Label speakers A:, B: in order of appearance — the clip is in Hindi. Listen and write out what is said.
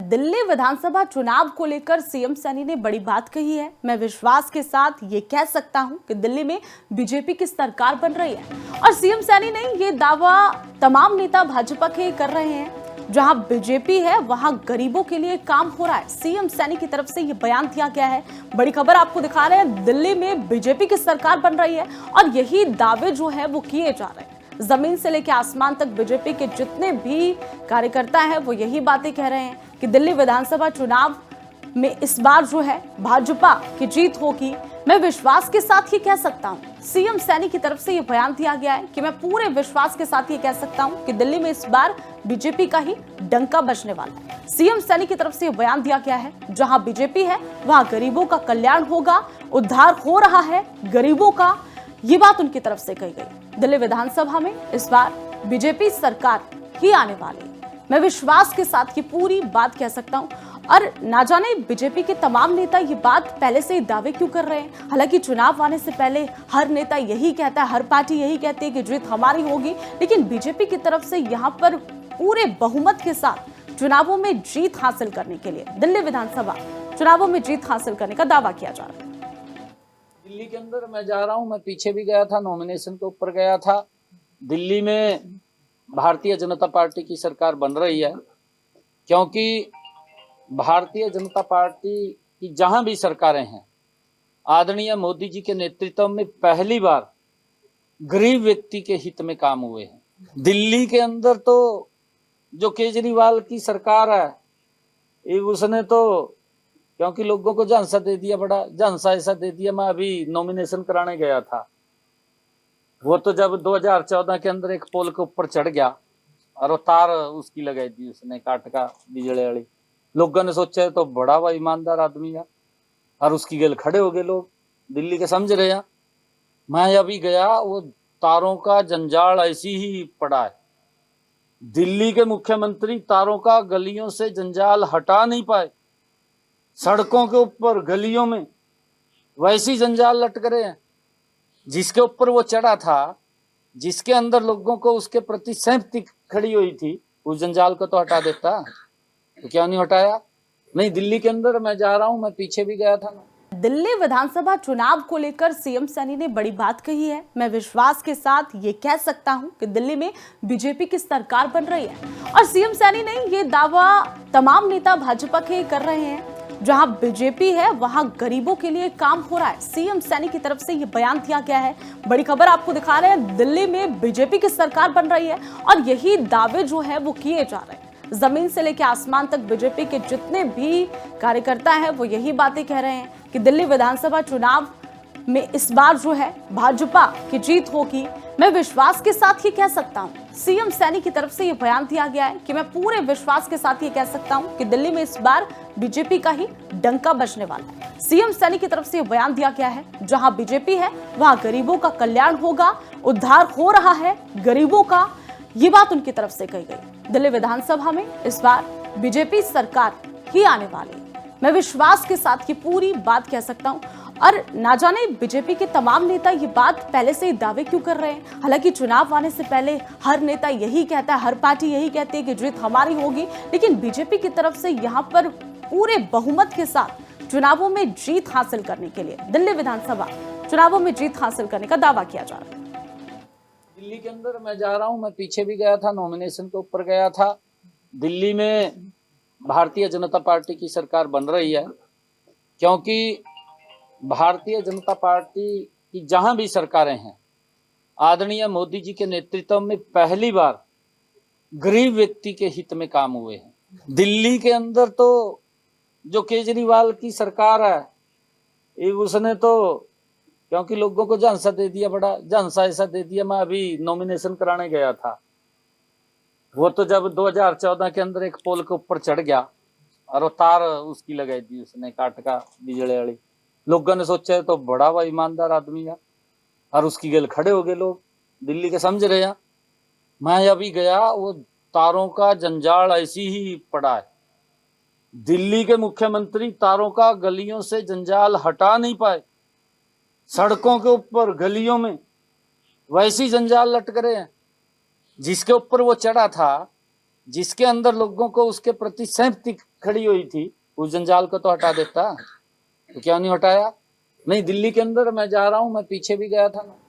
A: दिल्ली विधानसभा चुनाव को लेकर सीएम सैनी ने बड़ी बात कही है। मैं विश्वास के साथ ये कह सकता हूं कि दिल्ली में बीजेपी की सरकार बन रही है। और सीएम सैनी ने ये दावा तमाम नेता भाजपा के कर रहे हैं। जहां बीजेपी है वहां गरीबों के लिए काम हो रहा है। सीएम सैनी की तरफ से ये बयान दिया गया है। बड़ी खबर आपको दिखा रहे हैं, दिल्ली में बीजेपी की सरकार बन रही है और यही दावे जो है वो किए जा रहे हैं। जमीन से लेकर आसमान तक बीजेपी के जितने भी कार्यकर्ता हैं वो यही बातें कह रहे हैं कि दिल्ली विधानसभा चुनाव में इस बार जो है भाजपा की जीत होगी। मैं विश्वास के साथ ये कह सकता हूं। सीएम सैनी की तरफ से ये बयान दिया गया है कि मैं पूरे विश्वास के साथ ये कह सकता हूं कि दिल्ली में इस बार बीजेपी का ही डंका बजने वाला है। सीएम सैनी की तरफ से ये बयान दिया गया है, जहां बीजेपी है वहां गरीबों का कल्याण होगा, उद्धार हो रहा है गरीबों का। ये बात उनकी तरफ से कही गई। दिल्ली विधानसभा में इस बार बीजेपी सरकार ही आने वाली है। मैं विश्वास के साथ ये पूरी बात कह सकता हूं। और ना जाने बीजेपी के तमाम नेता ये बात पहले से ही दावे क्यों कर रहे हैं। हालांकि चुनाव आने से पहले हर नेता यही कहता है, हर पार्टी यही कहती है कि जीत हमारी होगी, लेकिन बीजेपी की तरफ से यहाँ पर पूरे बहुमत के साथ चुनावों में जीत हासिल करने के लिए दिल्ली विधानसभा चुनावों में जीत हासिल करने का दावा किया जा रहा है।
B: दिल्ली के अंदर मैं जा रहा हूं, मैं पीछे भी गया था, नॉमिनेशन के ऊपर गया था। दिल्ली में भारतीय जनता पार्टी की सरकार बन रही है, क्योंकि भारतीय जनता पार्टी की जहां भी सरकारें हैं, आदरणीय मोदी जी के नेतृत्व में पहली बार गरीब व्यक्ति के हित में काम हुए हैं। दिल्ली के अंदर तो जो केजरीवाल की सरकार है, उसने तो क्योंकि लोगों को झांसा दे दिया, बड़ा झांसा ऐसा दे दिया। मैं अभी नॉमिनेशन कराने गया था, वो तो जब 2014 के अंदर एक पोल के ऊपर चढ़ गया और वो तार उसकी लगाई दी उसने, काट का बिजली वाली। लोगों ने सोचा तो बड़ा हुआ ईमानदार आदमी है, और उसकी गल खड़े हो गए लोग दिल्ली के, समझ रहे हैं। मैं अभी गया, वो तारों का जंजाल ऐसी ही पड़ा है। दिल्ली के मुख्यमंत्री तारों का गलियों से जंजाल हटा नहीं पाए। सड़कों के ऊपर गलियों में वैसी जंजाल लटक रहे हैं। जिसके ऊपर वो चढ़ा था, जिसके अंदर लोगों को उसके प्रति सिंपैथी खड़ी हुई थी, उस जंजाल को तो हटा देता, तो क्या नहीं हटाया। नहीं, दिल्ली के अंदर मैं जा रहा हूं, मैं पीछे भी गया था।
A: दिल्ली विधानसभा चुनाव को लेकर सीएम सैनी ने बड़ी बात कही है। मैं विश्वास के साथ ये कह सकता हूं कि दिल्ली में बीजेपी की सरकार बन रही है। और सीएम सैनी ने ये दावा तमाम नेता भाजपा के कर रहे हैं। जहां बीजेपी है वहां गरीबों के लिए काम हो रहा है। सीएम सैनी की तरफ से ये बयान दिया गया है। बड़ी खबर आपको दिखा रहे हैं, दिल्ली में बीजेपी की सरकार बन रही है और यही दावे जो है वो किए जा रहे हैं। जमीन से लेकर आसमान तक बीजेपी के जितने भी कार्यकर्ता हैं वो यही बातें कह रहे हैं कि दिल्ली विधानसभा चुनाव में इस बार जो है भाजपा की जीत होगी। मैं विश्वास के साथ ये कह सकता हूं। सीएम सैनी की तरफ से ये बयान दिया गया है कि मैं पूरे विश्वास के साथ ये कह सकता हूं कि दिल्ली में इस बार बीजेपी का ही डंका बजने वाला है। सीएम सैनी की तरफ से ये बयान दिया गया है, जहां बीजेपी है वहां गरीबों का कल्याण होगा, उद्धार हो रहा है गरीबों का। ये बात उनकी तरफ से कही गई। दिल्ली विधानसभा में इस बार बीजेपी सरकार ही आने वाली है। मैं विश्वास के साथ ये पूरी बात कह सकता हूं। और ना जाने बीजेपी के तमाम नेता ये बात पहले से ही दावे क्यों कर रहे हैं। हालांकि चुनाव आने से पहले हर नेता यही कहता है, हर पार्टी यही कहती है कि जीत हमारी होगी, लेकिन बीजेपी की तरफ से यहाँ पर पूरे बहुमत के साथ चुनावों में जीत हासिल करने के लिए दिल्ली विधानसभा चुनावों में जीत हासिल करने का दावा किया जा रहा है।
B: दिल्ली के अंदर मैं जा रहा हूं, मैं पीछे भी गया था, नॉमिनेशन के ऊपर गया था। दिल्ली में भारतीय जनता पार्टी की सरकार बन रही है, क्योंकि भारतीय जनता पार्टी की जहां भी सरकारें हैं, आदरणीय मोदी जी के नेतृत्व में पहली बार गरीब व्यक्ति के हित में काम हुए हैं। दिल्ली के अंदर तो जो केजरीवाल की सरकार है, उसने तो क्योंकि लोगों को झांसा दे दिया, बड़ा झांसा ऐसा दे दिया। मैं अभी नॉमिनेशन कराने गया था, वो तो जब 2014 के अंदर एक पोल के ऊपर चढ़ गया और वो तार उसकी लगाई दी उसने, काट का बिजली वाली। लोगों ने सोचा तो बड़ा हुआ ईमानदार आदमी है, और उसकी गल खड़े हो गए लोग दिल्ली के, समझ रहे हैं। मैं अभी गया, वो तारों का जंजाल ऐसी ही पड़ा है। दिल्ली के मुख्यमंत्री तारों का गलियों से जंजाल हटा नहीं पाए। सड़कों के ऊपर गलियों में वैसी जंजाल लटक रहे हैं। जिसके ऊपर वो चढ़ा था, जिसके अंदर लोगों को उसके प्रति सिंपैथी खड़ी हुई थी, उस जंजाल को तो हटा देता, तो क्या नहीं हटाया? नहीं, दिल्ली के अंदर मैं जा रहा हूँ, मैं पीछे भी गया था।